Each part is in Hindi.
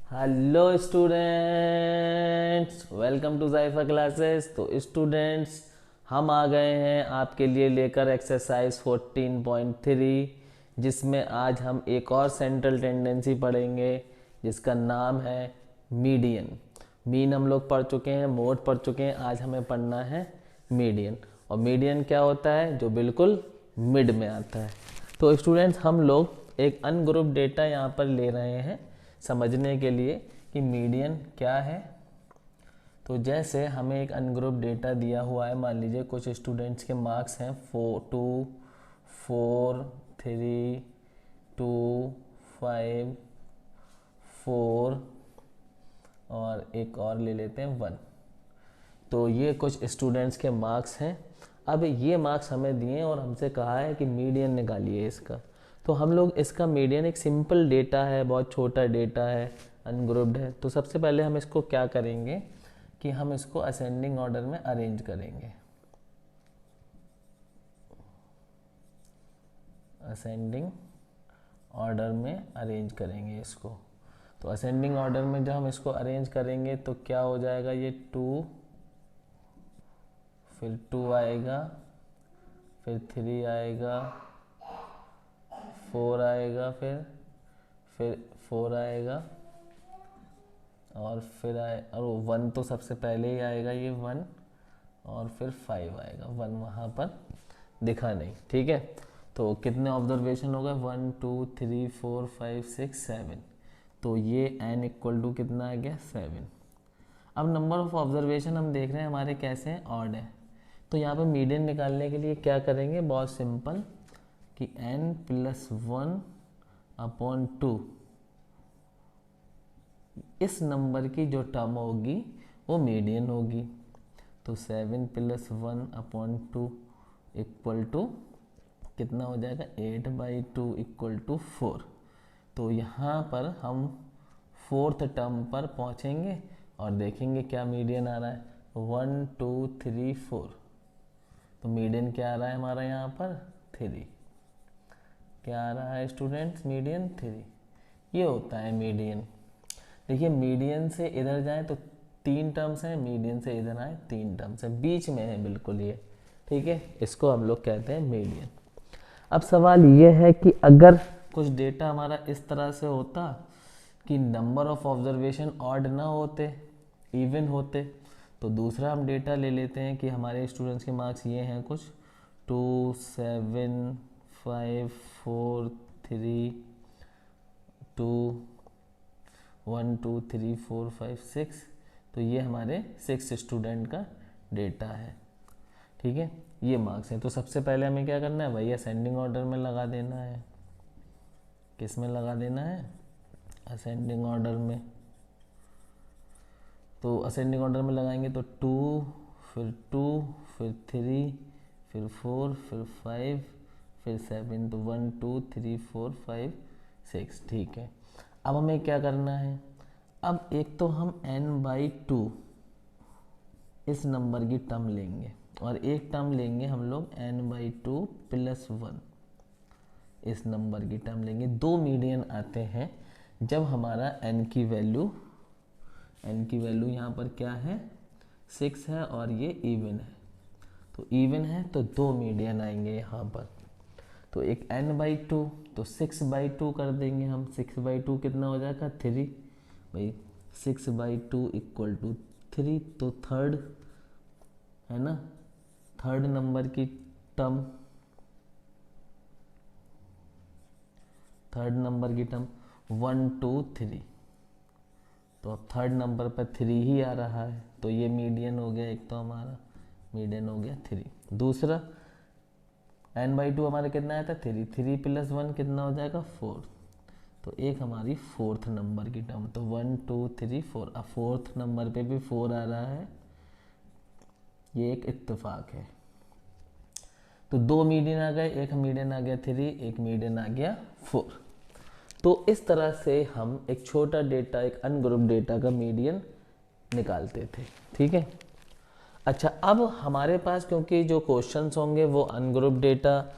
Hello students, welcome to Jaifa classes. तो स्टूडेंट्स, हम आ गए हैं आपके लिए लेकर एक्सरसाइज 14.3, जिसमें आज हम एक और सेंट्रल टेंडेंसी पढ़ेंगे जिसका नाम है मीडियन। मीन हम लोग पढ़ चुके हैं, मोड पढ़ चुके हैं, आज हमें पढ़ना है मीडियन। और मीडियन क्या होता है? जो बिल्कुल मिड में आता है। तो स्टूडेंट्स, हम लोग एक अनग्रुप डेटा यहाँ पर ले रहे हैं समझने के लिए कि मीडियन क्या है। तो जैसे हमें एक अनग्रुप डेटा दिया हुआ है, मान लीजिए कुछ स्टूडेंट्स के मार्क्स हैं 2, 4, 3, 2, 5, 4 और एक और ले लेते हैं 1। तो ये कुछ स्टूडेंट्स के मार्क्स हैं। अब ये मार्क्स हमें दिए और हमसे कहा है कि मीडियन निकालिए इसका। तो हम लोग इसका मीडियन, एक सिंपल डेटा है, बहुत छोटा डेटा है, अनग्रुप्ड है। तो सबसे पहले हम इसको क्या करेंगे कि हम इसको असेंडिंग ऑर्डर में अरेंज करेंगे। असेंडिंग ऑर्डर में अरेंज करेंगे इसको। तो असेंडिंग ऑर्डर में जब हम इसको अरेंज करेंगे तो क्या हो जाएगा, ये 2, फिर 2 आएगा, फिर 3 आएगा, 4 आएगा, फिर 4 आएगा और फिर और 1 तो सबसे पहले ही आएगा, ये 1, और फिर 5 आएगा। 1 वहाँ पर दिखा नहीं, ठीक है। तो कितने ऑब्जर्वेशन हो गए? 1, 2, 3, 4, 5, 6, 7। तो ये n इक्वल टू कितना आ गया? 7। अब नंबर ऑफ ऑब्जर्वेशन हम देख रहे हैं हमारे कैसे हैं, ऑड है। तो यहाँ पे मीडियन निकालने के लिए क्या करेंगे? बहुत सिंपल, कि n+1/2 इस नंबर की जो टर्म होगी वो मीडियन होगी। तो 7+1/2 इक्वल टू कितना हो जाएगा? 8/2 इक्वल टू 4। तो यहाँ पर हम 4th टर्म पर पहुँचेंगे और देखेंगे क्या मीडियन आ रहा है। 1, 2, 3, 4। तो मीडियन क्या आ रहा है हमारा यहाँ पर? 3। क्या आ रहा है स्टूडेंट्स? मीडियन 3। ये होता है मीडियन। देखिए, मीडियन से इधर जाएं तो 3 टर्म्स हैं, मीडियन से इधर आए 3 टर्म्स हैं, बीच में है बिल्कुल ये, ठीक है। इसको हम लोग कहते हैं मीडियन। अब सवाल ये है कि अगर कुछ डेटा हमारा इस तरह से होता कि नंबर ऑफ ऑब्जर्वेशन ऑड ना होते, इवन होते, तो दूसरा हम डेटा ले लेते हैं कि हमारे स्टूडेंट्स के मार्क्स ये हैं कुछ 2, 7, 5, 4, 3, 2, 1, 2, 3, 4, 5, 6। तो ये हमारे 6 स्टूडेंट का डेटा है, ठीक है। ये मार्क्स हैं। तो सबसे पहले हमें क्या करना है? वही असेंडिंग ऑर्डर में लगा देना है। किस में लगा देना है? असेंडिंग ऑर्डर में। तो असेंडिंग ऑर्डर में लगाएंगे तो 2, फिर 3, फिर 4, फिर 5, फिर 7। तो 1, 2, 3, 4, 5, 6, ठीक है। अब हमें क्या करना है? अब एक तो हम n/2 इस नंबर की टर्म लेंगे और एक टर्म लेंगे हम लोग n/2 + 1 इस नंबर की टर्म लेंगे। 2 मीडियन आते हैं जब हमारा n की वैल्यू यहाँ पर क्या है? 6 है और ये इवन है। तो इवन है तो 2 मीडियन आएंगे यहाँ पर। तो एक n/2, तो 6/2 कर देंगे हम। 6/2 कितना हो जाएगा? 3 भाई। 6/2 इक्वल टू 3। तो थर्ड है ना, थर्ड नंबर की टर्म, 1, 2, 3। तो अब थर्ड नंबर पर 3 ही आ रहा है, तो ये मीडियन हो गया। एक तो हमारा मीडियन हो गया 3। दूसरा n/2 हमारा कितना आया था? 3। 3 + 1 कितना हो जाएगा? 4। तो एक हमारी 4th नंबर की टर्म। तो 1, 2, 3, 4। अब 4th नंबर पे भी 4 आ रहा है, ये एक इत्तेफाक है। तो 2 मीडियन आ गए, एक मीडियन आ गया 3, एक मीडियन आ गया 4। तो इस तरह से हम एक छोटा डेटा, एक अनग्रुप डेटा का मीडियन निकालते थे, ठीक है। अच्छा, अब हमारे पास क्योंकि जो क्वेश्चंस होंगे वो अनग्रुप डेटा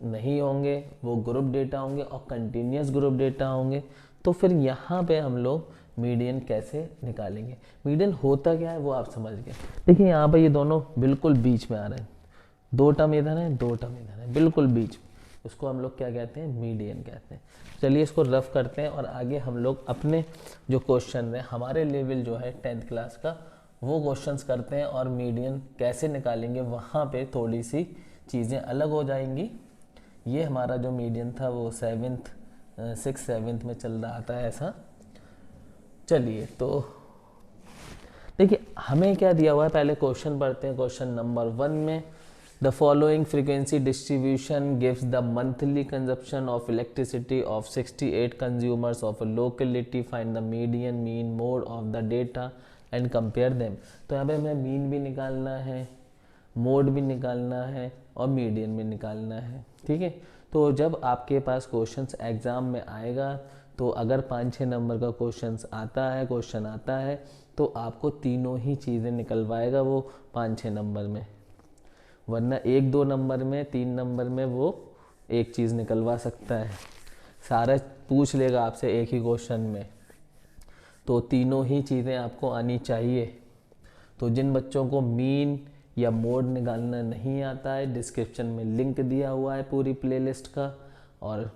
नहीं होंगे, वो ग्रुप डेटा होंगे और कंटिन्यूस ग्रुप डेटा होंगे, तो फिर यहाँ पे हम लोग मीडियन कैसे निकालेंगे। मीडियन होता क्या है वो आप समझ गए। देखिए यहाँ पे ये दोनों बिल्कुल बीच में आ रहे हैं, 2 टर्म इधर है 2 टर्म इधर है, बिल्कुल बीच में, उसको हम लोग क्या कहते हैं, मीडियन कहते हैं। चलिए इसको रफ करते हैं और आगे हम लोग अपने जो क्वेश्चन है हमारे लेवल जो है 10th क्लास का वो क्वेश्चंस करते हैं और मीडियन कैसे निकालेंगे वहाँ पे थोड़ी सी चीज़ें अलग हो जाएंगी। ये हमारा जो मीडियन था वो 6th 7th में चल रहा था ऐसा। चलिए तो देखिए हमें क्या दिया हुआ है, पहले क्वेश्चन पढ़ते हैं। क्वेश्चन नंबर 1 में the following frequency distribution gives the monthly consumption of elasticity of 68 consumers of a locality, find the median mean mode of the data and compare them. तो यहाँ पे हमें मीन भी निकालना है, मोड भी निकालना है और मीडियन भी निकालना है, ठीक है। तो जब आपके पास क्वेश्चंस एग्ज़ाम में आएगा तो अगर 5-6 नंबर का क्वेश्चन आता है तो आपको तीनों ही चीज़ें निकलवाएगा वो 5-6 नंबर में, वरना 1-2 नंबर में 3 नंबर में वो एक चीज़ निकलवा सकता है, सारा पूछ लेगा आपसे एक ही क्वेश्चन में। तो तीनों ही चीज़ें आपको आनी चाहिए। तो जिन बच्चों को मीन या मोड निकालना नहीं आता है, डिस्क्रिप्शन में लिंक दिया हुआ है पूरी प्लेलिस्ट का, और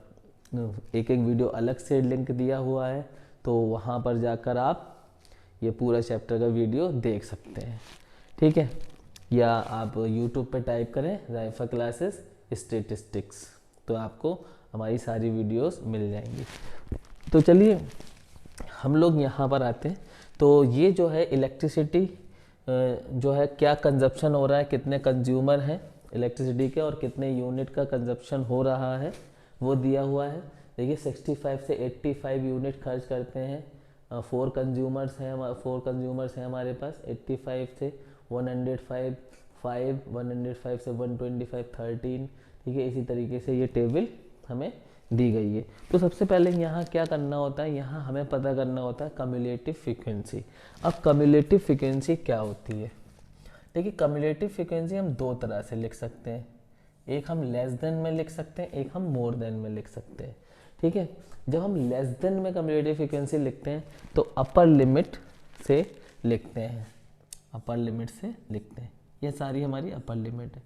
एक एक वीडियो अलग से लिंक दिया हुआ है, तो वहाँ पर जाकर आप ये पूरा चैप्टर का वीडियो देख सकते हैं, ठीक है। या आप YouTube पे टाइप करें राइफा क्लासेस स्टैटिस्टिक्स, तो आपको हमारी सारी वीडियोस मिल जाएंगी। तो चलिए हम लोग यहाँ पर आते हैं। तो ये जो है इलेक्ट्रिसिटी जो है क्या कंजप्शन हो रहा है, कितने कंज्यूमर हैं इलेक्ट्रिसिटी के और कितने यूनिट का कंजप्शन हो रहा है वो दिया हुआ है। देखिए 65 से 85 यूनिट खर्च करते हैं, 4 कंज्यूमर्स हैं हमारे पास, 85 से 105, 105 से 125, 13, ठीक है। इसी तरीके से ये टेबल हमें दी गई है। तो सबसे पहले यहाँ क्या करना होता है, यहाँ हमें पता करना होता है कम्युलेटिव फ्रीक्वेंसी। अब कम्युलेटिव फ्रीक्वेंसी क्या होती है, देखिए कम्युलेटिव फ्रीक्वेंसी हम 2 तरह से लिख सकते हैं, एक हम लेस देन में लिख सकते हैं, एक हम मोर देन में लिख सकते हैं, ठीक है। जब हम लेस देन में कम्युलेटिव फ्रीक्वेंसी लिखते हैं तो अपर लिमिट से लिखते हैं, ये सारी हमारी अपर लिमिट है।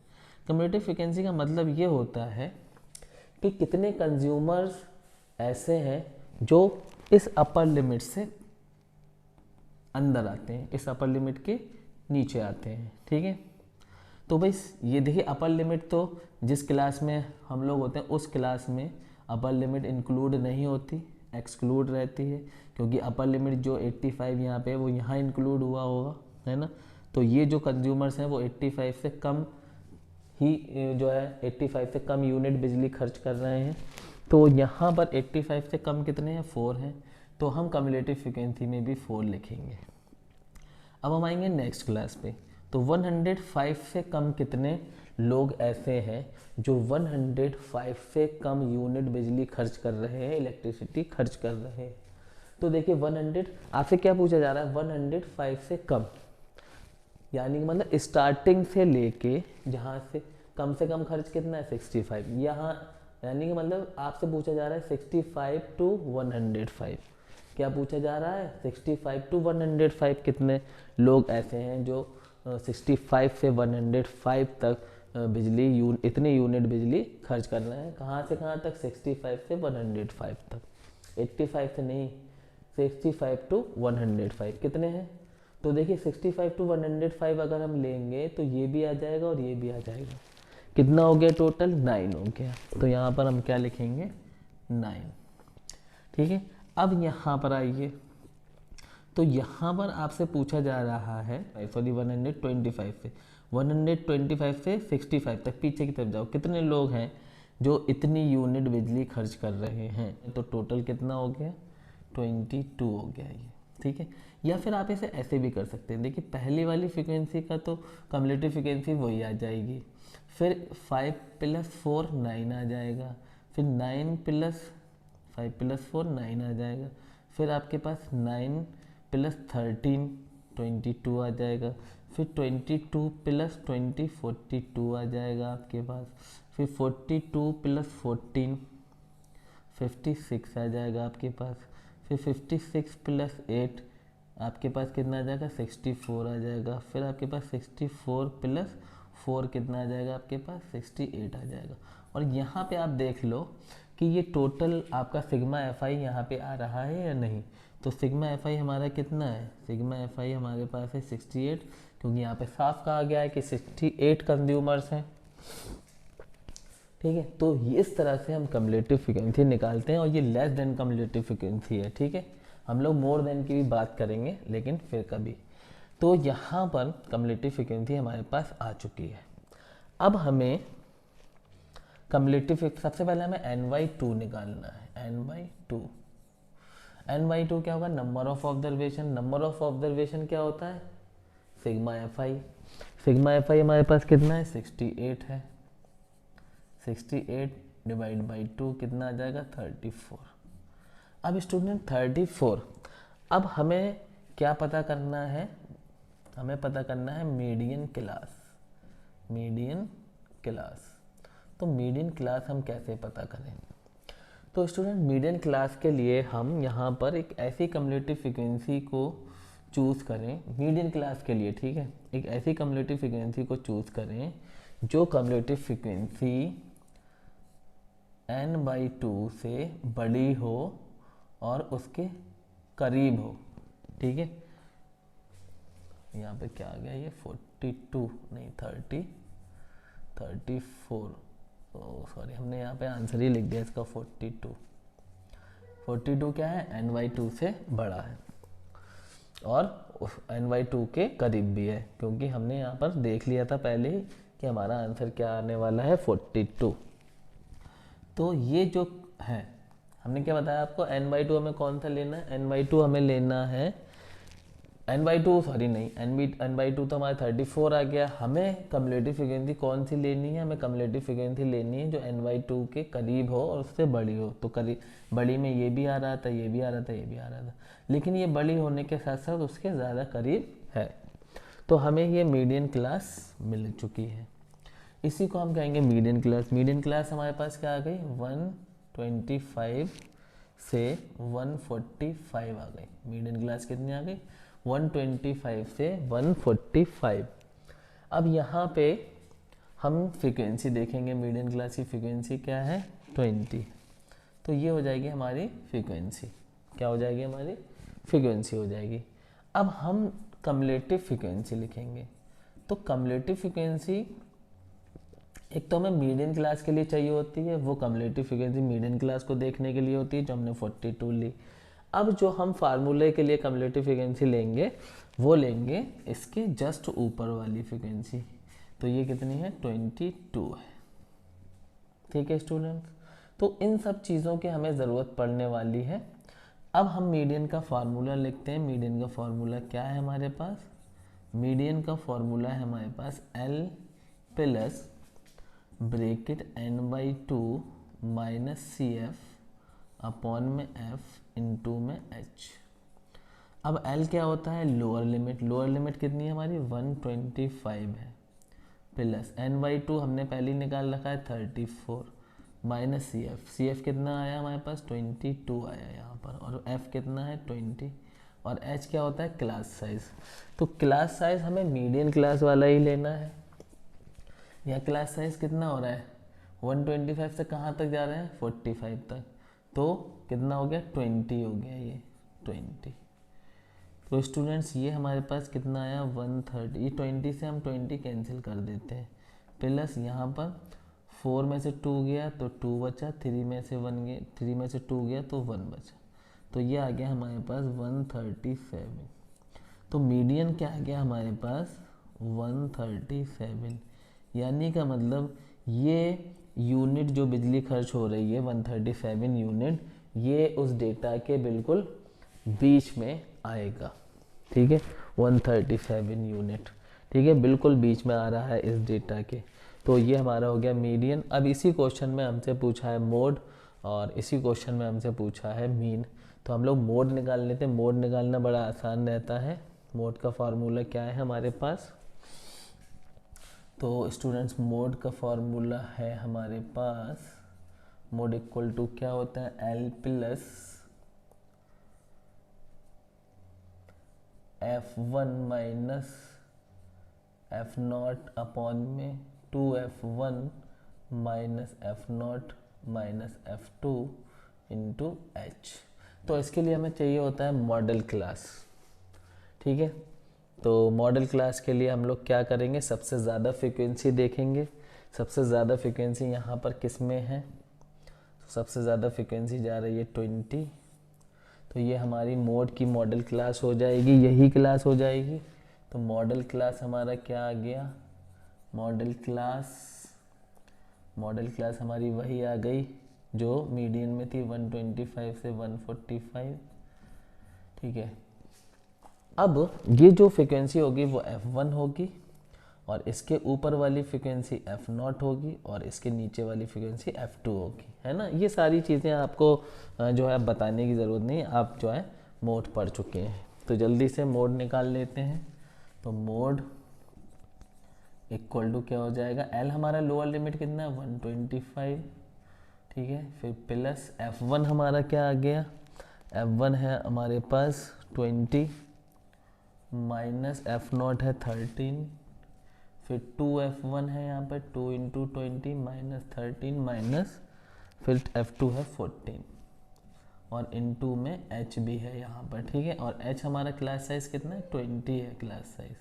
कम्युलेटिव फ्रीक्वेंसी का मतलब ये होता है कि कितने कंज्यूमर्स ऐसे हैं जो इस अपर लिमिट से अंदर आते हैं, इस अपर लिमिट के नीचे आते हैं, ठीक है। तो भाई ये देखिए अपर लिमिट तो जिस क्लास में हम लोग होते हैं उस क्लास में अपर लिमिट इंक्लूड नहीं होती, एक्सक्लूड रहती है, क्योंकि अपर लिमिट जो 85 यहाँ पे वो यहाँ इंक्लूड हुआ होगा, है ना। तो ये जो कंज्यूमर्स हैं वो 85 से कम ही जो है 85 से कम यूनिट बिजली खर्च कर रहे हैं। तो यहाँ पर 85 से कम कितने हैं, 4 हैं, तो हम कम्युलेटिव फ्रीक्वेंसी में भी 4 लिखेंगे। अब हम आएंगे नेक्स्ट क्लास पे। तो 105 से कम कितने लोग ऐसे हैं जो 105 से कम यूनिट बिजली खर्च कर रहे हैं, इलेक्ट्रिसिटी खर्च कर रहे हैं। तो देखिए 100 आपसे क्या पूछा जा रहा है, 105 से कम, यानी कि मतलब स्टार्टिंग से लेके जहाँ से कम खर्च कितना है 65, यहाँ यानी कि मतलब आपसे पूछा जा रहा है 65 to 105। क्या पूछा जा रहा है, 65 to 105 कितने लोग ऐसे हैं जो 65 से 105 तक बिजली इतने यूनिट बिजली खर्च कर रहे हैं। कहाँ से कहाँ तक, 65 से 105 तक, 85 से नहीं, 65 to 105 कितने हैं। तो देखिए 65 to 105 अगर हम लेंगे तो ये भी आ जाएगा और ये भी आ जाएगा, कितना हो गया टोटल, 9 हो गया। तो यहाँ पर हम क्या लिखेंगे, 9, ठीक है। अब यहाँ पर आइए, तो यहाँ पर आपसे पूछा जा रहा है 125 से 65 तक पीछे की तरफ जाओ, कितने लोग हैं जो इतनी यूनिट बिजली खर्च कर रहे हैं। तो टोटल कितना हो गया, 22 हो गया ये, ठीक है। या फिर आप इसे ऐसे भी कर सकते हैं, देखिए पहली वाली फ्रीक्वेंसी का तो कम्युलेटिव फ्रीक्वेंसी वही आ जाएगी, फिर 5 + 4 9 आ जाएगा, फिर 9 + 5 + 4 9 आ जाएगा, फिर आपके पास 9 + 13 22 आ जाएगा, फिर 22 + 20 42 आ जाएगा आपके पास, फिर 42 + 14 56 आ जाएगा आपके पास, फिर 56 प्लस 8 आपके पास कितना आ जाएगा 64 आ जाएगा। फिर आपके पास 64 प्लस 4 कितना आ जाएगा आपके पास 68 आ जाएगा। और यहाँ पे आप देख लो कि ये टोटल आपका सिग्मा एफ आई यहाँ पर आ रहा है या नहीं। तो सिग्मा एफ आई हमारा कितना है, सिग्मा एफ आई हमारे पास है 68, क्योंकि यहाँ पे साफ कहा गया है कि 68 कंज्यूमर्स हैं। ठीक है, तो इस तरह से हम कम्युलेटिव फ्रीक्वेंसी निकालते हैं और ये लेस देन कम्युलेटिव फ्रीक्वेंसी है। ठीक है, हम लोग मोर देन की भी बात करेंगे लेकिन फिर कभी। तो यहाँ पर कम्युलेटिव फ्रीक्वेंसी हमारे पास आ चुकी है। अब हमें कम्युलेटिव, सबसे पहले हमें NY2 निकालना है। NY2 क्या होगा, number of observation. Number of observation क्या होता है, sigma F I. Sigma F I हमारे पास कितना है 68 है। 68 डिवाइड बाई 2 कितना आ जाएगा 34। अब स्टूडेंट 34, अब हमें क्या पता करना है, हमें पता करना है मीडियन क्लास। मीडियन क्लास, तो मीडियन क्लास हम कैसे पता करें। तो स्टूडेंट मीडियन क्लास के लिए हम यहाँ पर एक ऐसी कम्युलेटिव फ्रीक्वेंसी को चूज़ करें मीडियन क्लास के लिए। ठीक है, एक ऐसी कम्युलेटिव फ्रीक्वेंसी को चूज़ करें जो कम्युलेटिव फ्रीक्वेंसी N/2 से बड़ी हो और उसके करीब हो। ठीक है, यहाँ पे क्या आ गया, ये 42 नहीं 34, सॉरी हमने यहाँ पे आंसर ही लिख दिया इसका 42 क्या है, N/2 से बड़ा है और N/2 के करीब भी है, क्योंकि हमने यहाँ पर देख लिया था पहले ही कि हमारा आंसर क्या आने वाला है 42। तो ये जो है, हमने क्या बताया आपको, N/2 हमें कौन सा लेना है, N/2 हमें लेना है N/2 सॉरी नहीं, N/2 तो हमारा 34 आ गया। हमें कम्युलेटिव फ्रीक्वेंसी कौन सी लेनी है, हमें कम्युलेटिव फ्रीक्वेंसी लेनी है जो N/2 के करीब हो और उससे बड़ी हो। तो करीब, बड़ी में ये भी आ रहा था, ये भी आ रहा था, ये भी आ रहा था, लेकिन ये बड़ी होने के साथ साथ उसके ज़्यादा करीब है, तो हमें ये मीडियन क्लास मिल चुकी है। इसी को हम कहेंगे मीडियन क्लास। मीडियन क्लास हमारे पास क्या आ गई 125 से 145 आ गई। मीडियन क्लास कितनी आ गई 125 से 145। अब यहाँ पे हम फ्रीक्वेंसी देखेंगे, मीडियन क्लास की फ्रीक्वेंसी क्या है 20। तो ये हो जाएगी हमारी फ्रीक्वेंसी, क्या हो जाएगी हमारी फ्रीक्वेंसी हो जाएगी। अब हम कम्युलेटिव फ्रीक्वेंसी लिखेंगे। तो कम्युलेटिव फ्रीक्वेंसी एक तो हमें मीडियन क्लास के लिए चाहिए होती है, वो कम्युलेटिव फ्रीक्वेंसी मीडियन क्लास को देखने के लिए होती है जो हमने 42 ली। अब जो हम फार्मूले के लिए कम्युलेटिव फ्रीक्वेंसी लेंगे वो लेंगे इसके जस्ट ऊपर वाली फ्रीक्वेंसी। तो ये कितनी है 22 है। ठीक है स्टूडेंट्स, तो इन सब चीज़ों की हमें ज़रूरत पड़ने वाली है। अब हम मीडियन का फार्मूला लिखते हैं। मीडियन का फार्मूला क्या है हमारे पास, मीडियन का फार्मूला है हमारे पास L plus bracket N/2 minus CF upon में F इंटू में H। अब L क्या होता है लोअर लिमिट। लोअर लिमिट कितनी है हमारी 125 है, प्लस N/2 हमने पहले ही निकाल रखा है 34 माइनस CF कितना आया हमारे पास 22 आया यहाँ पर, और F कितना है 20, और H क्या होता है क्लास साइज। तो क्लास साइज हमें मीडियन क्लास वाला ही लेना है। यहाँ क्लास साइज कितना हो रहा है 125 से कहाँ तक जा रहे हैं 45 तक, तो कितना हो गया 20 हो गया, ये 20। तो स्टूडेंट्स ये हमारे पास कितना आया 130, ये 20 से हम 20 कैंसिल कर देते हैं, प्लस यहाँ पर 4 में से 2 गया तो 2 बचा, 3 में से 1 गया, 3 में से 2 गया तो 1 बचा, तो ये आ गया हमारे पास 137। तो मीडियन क्या आ गया हमारे पास 137, यानी का मतलब ये यूनिट जो बिजली खर्च हो रही है 137 यूनिट, ये उस डेटा के बिल्कुल बीच में आएगा। ठीक है 137 यूनिट, ठीक है बिल्कुल बीच में आ रहा है इस डेटा के। तो ये हमारा हो गया मीडियन। अब इसी क्वेश्चन में हमसे पूछा है मोड और इसी क्वेश्चन में हमसे पूछा है मीन, तो हम लोग मोड निकाल लेते हैं। मोड निकालना बड़ा आसान रहता है। मोड का फार्मूला क्या है हमारे पास, तो स्टूडेंट्स मोड का फार्मूला है हमारे पास, मोड इक्वल टू क्या होता है L plus F1 minus F0 upon में 2F1 minus F0 minus F2 into H। तो इसके लिए हमें चाहिए होता है मॉडल क्लास। ठीक है, तो मॉडल क्लास के लिए हम लोग क्या करेंगे, सबसे ज़्यादा फ्रीक्वेंसी देखेंगे। सबसे ज़्यादा फ्रीक्वेंसी यहाँ पर किस में है, सबसे ज़्यादा फ्रीक्वेंसी जा रही है 20। तो ये हमारी मोड की मॉडल क्लास हो जाएगी, यही क्लास हो जाएगी। तो मॉडल क्लास हमारा क्या आ गया, मॉडल क्लास हमारी वही आ गई जो मीडियन में थी 125 से 145। ठीक है, अब ये जो फ्रिक्वेंसी होगी वो F1 होगी और इसके ऊपर वाली फ्रिक्वेंसी F0 होगी और इसके नीचे वाली फ्रिक्वेंसी F2 होगी, है ना। ये सारी चीज़ें आपको जो है बताने की ज़रूरत नहीं, आप जो है मोड पढ़ चुके हैं। तो जल्दी से मोड निकाल लेते हैं। तो मोड इक्वल टू क्या हो जाएगा, L हमारा लोअर लिमिट कितना है 125। ठीक है, फिर प्लस F1 हमारा क्या आ गया, F1 है हमारे पास 20 माइनस F0 है 13, फिर 2F1 है यहाँ पर 2 इंटू 20 माइनस 13 माइनस फिर F2 है 14 और इनटू में H भी है यहाँ पर। ठीक है, और H हमारा क्लास साइज कितना है 20 है क्लास साइज।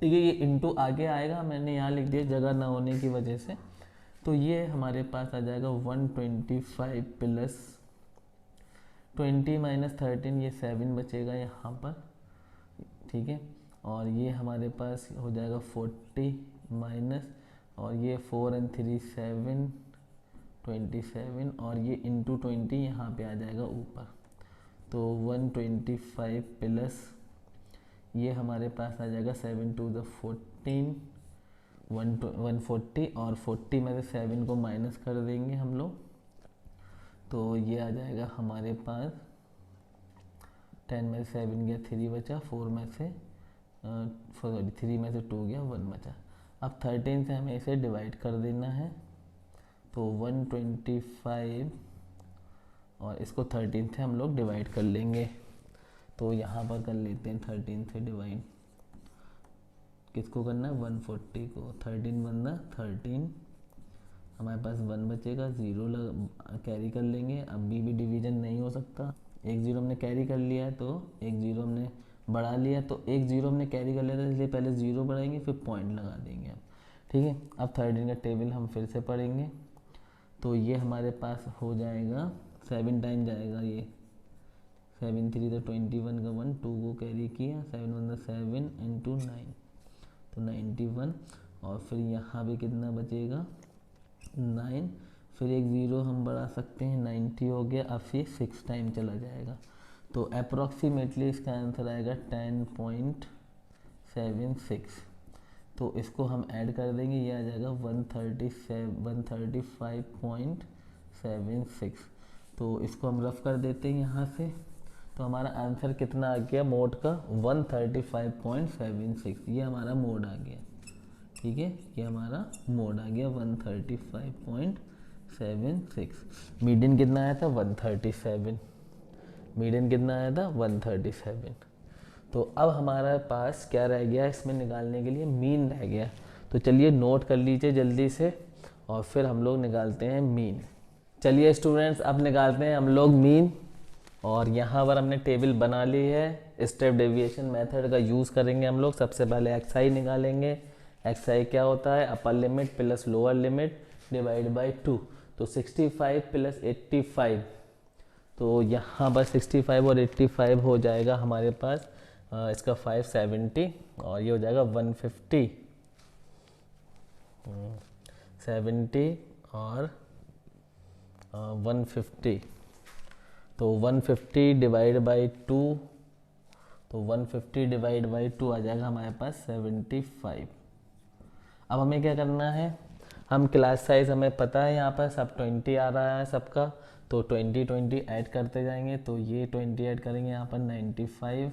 ठीक है, ये इनटू आगे आएगा, मैंने यहाँ लिख दिया जगह ना होने की वजह से। तो ये हमारे पास आ जाएगा 125 प्लस 20 माइनस 13, ये 7 बचेगा यहाँ पर। ठीक है, और ये हमारे पास हो जाएगा 40 माइनस और ये 4 और 3 7 27 और ये इंटू 20 यहाँ पे आ जाएगा ऊपर। तो 125 प्लस ये हमारे पास आ जाएगा 7 टू द 14 140 और 40 में से 7 को माइनस कर देंगे हम लोग। तो ये आ जाएगा हमारे पास 10 में से 7 गया 3 बचा, 4 में से 3 में से 2 गया 1 बचा। अब 13 से हमें इसे डिवाइड कर देना है। तो 125 और इसको 13 से हम लोग डिवाइड कर लेंगे। तो यहाँ पर कर लेते हैं 13 से डिवाइड, किसको करना है 140 को, 13 बनना 13, हमारे पास 1 बचेगा, 0 कैरी कर लेंगे। अब भी डिवीजन नहीं हो सकता, एक 0 हमने कैरी कर लिया है तो एक 0 हमने बढ़ा लिया, तो एक 0 हमने कैरी कर लिया था, इसलिए पहले 0 बढ़ाएंगे फिर पॉइंट लगा देंगे हम। ठीक है, अब 13 का टेबल हम फिर से पढ़ेंगे। तो ये हमारे पास हो जाएगा 7 टाइम जाएगा, ये 7 3 तो 21 का 1 2 को कैरी किया, 7 1 7 इंटू 9 तो 91 और फिर यहाँ भी कितना बचेगा 9, फिर एक 0 हम बढ़ा सकते हैं 90 हो गया। अब ये 6 टाइम चला जाएगा, तो अप्रॉक्सीमेटली इसका आंसर आएगा 10.76। तो इसको हम ऐड कर देंगे, ये आ जाएगा 135.76। तो इसको हम रफ कर देते हैं यहाँ से। तो हमारा आंसर कितना आ गया मोड का 135.76, ये हमारा मोड आ गया। ठीक है, ये हमारा मोड आ गया 135.76। मीडियन कितना आया था 137, मीडियन कितना आया था 137। तो अब हमारे पास क्या रह गया इसमें निकालने के लिए, मीन रह गया। तो चलिए नोट कर लीजिए जल्दी से और फिर हम लोग निकालते हैं मीन। चलिए स्टूडेंट्स अब निकालते हैं हम लोग मीन, और यहाँ पर हमने टेबल बना ली है। स्टेप डेविएशन मेथड का यूज़ करेंगे हम लोग। सबसे पहले एक्सआई निकालेंगे। एक्सआई क्या होता है, upper limit plus lower limit divide by 2। तो 65 प्लस 85, तो यहाँ पर 65 और 85 हो जाएगा हमारे पास इसका 570 और ये हो जाएगा 150 70 और 150। तो 150 डिवाइड बाई 2, तो 150 डिवाइड बाई 2 आ जाएगा हमारे पास 75। अब हमें क्या करना है, हम क्लास साइज हमें पता है यहाँ पर सब 20 आ रहा है सबका, तो 20 ऐड करते जाएंगे। तो ये 20 ऐड करेंगे यहाँ पर 95,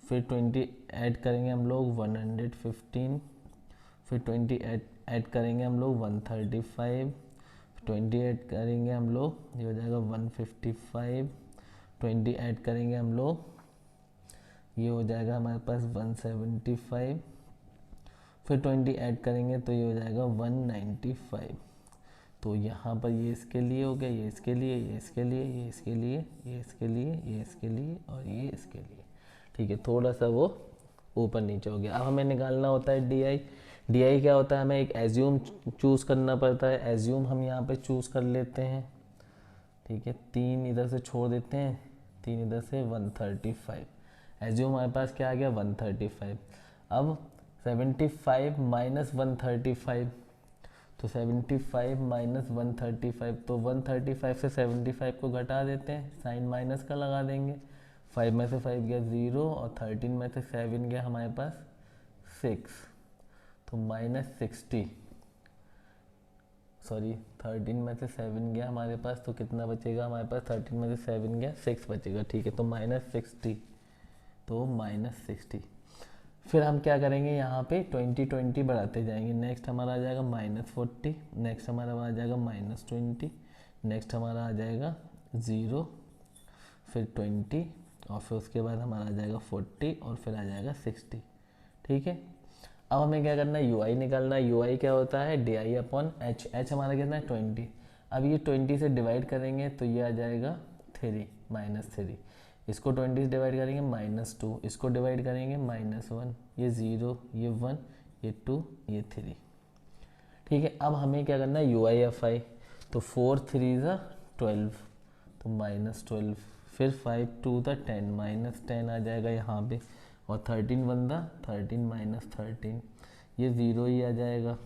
फिर 20 ऐड करेंगे हम लोग 115, फिर 20 ऐड करेंगे हम लोग 135, 20 ऐड करेंगे हम लोग, ये हो जाएगा 155, 20 ऐड करेंगे हम लोग ये हो जाएगा हमारे पास 175, फिर 20 ऐड करेंगे तो ये हो जाएगा 195। तो यहाँ पर ये इसके लिए हो गया, ये इसके लिए, ये इसके लिए, ये इसके लिए, ये इसके लिए, ये इसके लिए और ये इसके लिए। ठीक है, थोड़ा सा वो ऊपर नीचे हो गया। अब हमें निकालना होता है डी आई क्या होता है, हमें एक एज्यूम चूज़ करना पड़ता है। एज्यूम हम यहाँ पे चूज़ कर लेते हैं। ठीक है, 3 इधर से छोड़ देते हैं, 3 इधर से, 135। एज्यूम हमारे पास क्या आ गया, 135। अब 75 माइनस 135, तो 75 माइनस 135, तो 135 से 75 को घटा देते हैं, साइन माइनस का लगा देंगे। 5 में से 5 गया 0 और 13 में से 7 गया हमारे पास 6, तो -60। सॉरी, 13 में से 7 गया हमारे पास, तो कितना बचेगा हमारे पास, 13 में से 7 गया 6 बचेगा। ठीक है, तो -60, तो -60। फिर हम क्या करेंगे, यहाँ पे 20 बढ़ाते जाएंगे। नेक्स्ट हमारा आ जाएगा -40, नेक्स्ट हमारा आ जाएगा -20, नेक्स्ट हमारा आ जाएगा 0, फिर 20 और फिर उसके बाद हमारा आ जाएगा 40 और फिर आ जाएगा 60। ठीक है, अब हमें क्या करना है, UI निकालना है। UI क्या होता है, DI/H। H हमारा कितना है 20। अब ये 20 से डिवाइड करेंगे तो ये आ जाएगा 3, -3। इसको 20 से डिवाइड करेंगे -2, इसको डिवाइड करेंगे -1, ये 0, ये 1, ये 2, ये 3। ठीक है, अब हमें क्या करना है, UI/FI। तो 4 3 ज़ा 12, तो -12, फिर 5 2 ज़ा 10, -10 आ जाएगा यहाँ पे, और 13 1 ज़ा 13 -13, ये 0 ही आ जाएगा।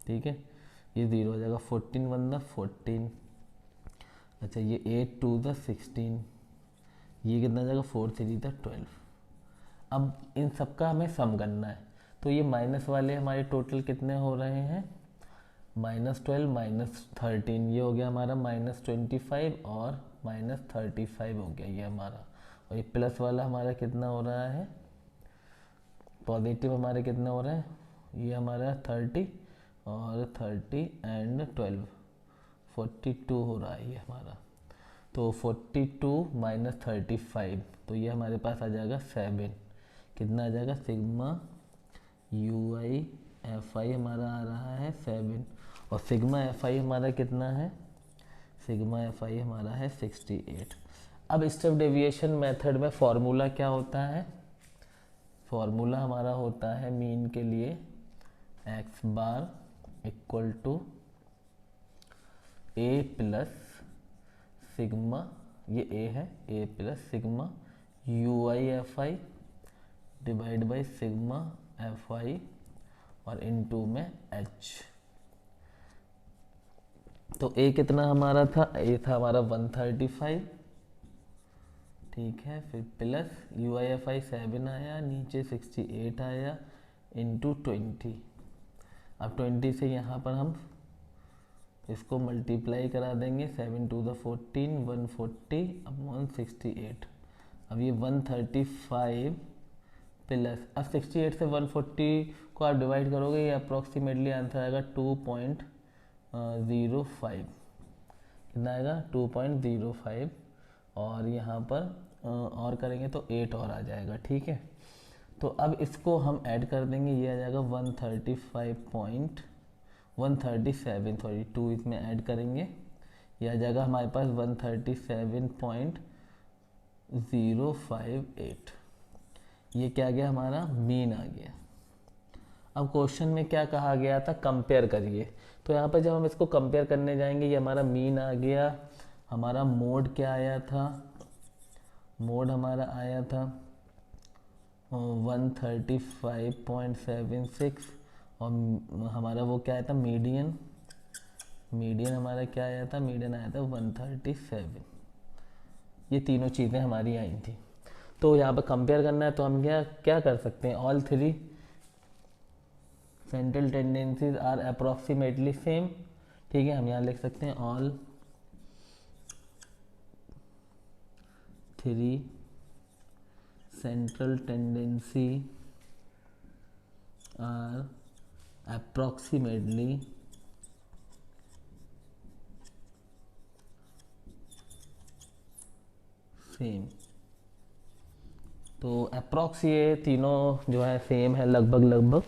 ठीक है, ये 0 हो जाएगा। 14 1 ज़ा 14, अच्छा ये 8 2 ज़ा 16, ये कितना आ जाएगा 4 3 ज़ा 12। अब इन सब का हमें सम करना है, तो ये माइनस वाले हमारे टोटल कितने हो रहे हैं, -12 -13, ये हो गया हमारा -25 और -35 हो गया ये हमारा। और ये प्लस वाला हमारा कितना हो रहा है, पॉजिटिव हमारे कितना हो रहा है, ये हमारा 30 और 30 एंड 12, 42 हो रहा है ये हमारा। तो 42 माइनस 35, तो ये हमारे पास आ जाएगा 7। कितना आ जाएगा, सिग्मा UI/FI हमारा आ रहा है 7, और सिग्मा FI हमारा कितना है, सिग्मा FI हमारा है 68। अब स्टेप डेविएशन मेथड में फॉर्मूला क्या होता है, फॉर्मूला हमारा होता है मीन के लिए x bar equal to a plus sigma, ये a है, a plus sigma UI/FI divide by sigma FI और इनटू में h। तो a कितना हमारा था, a था हमारा 135। ठीक है, फिर प्लस UI/FI 7 आया, नीचे 68 आया, इंटू 20। अब 20 से यहाँ पर हम इसको मल्टीप्लाई करा देंगे, 7 2 ज़ा 14, 140 अपॉन 68। अब ये 135 प्लस, अब 68 से 140 को आप डिवाइड करोगे, ये अप्रॉक्सीमेटली आंसर आएगा 2.05। कितना आएगा, 2.05, और यहाँ पर और करेंगे तो 8 और आ जाएगा। ठीक है, तो अब इसको हम ऐड कर देंगे, ये आ जाएगा 137, सॉरी 2 इसमें ऐड करेंगे, ये आ जाएगा हमारे पास 137.058। ये क्या आ गया, हमारा मीन आ गया। अब क्वेश्चन में क्या कहा गया था, कंपेयर करिए। तो यहाँ पर जब हम इसको कंपेयर करने जाएंगे, ये हमारा मीन आ गया, हमारा मोड क्या आया था, मोड हमारा आया था 135.76, और हमारा वो क्या आया था, मीडियन, मीडियन हमारा क्या आया था, मीडियन आया था 137। ये तीनों चीज़ें हमारी आई थी। तो यहाँ पर कंपेयर करना है, तो हम क्या क्या कर सकते हैं, all 3 central tendencies are approximately same. ठीक है, हम यहाँ लिख सकते हैं all 3 central tendency are approximately same. तो अप्रॉक्स ये तीनों जो है सेम है लगभग।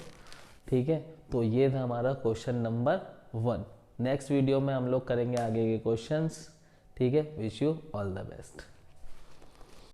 ठीक है, तो ये था हमारा क्वेश्चन नंबर 1। नेक्स्ट वीडियो में हम लोग करेंगे आगे के क्वेश्चंस। ठीक है, wish you all the best.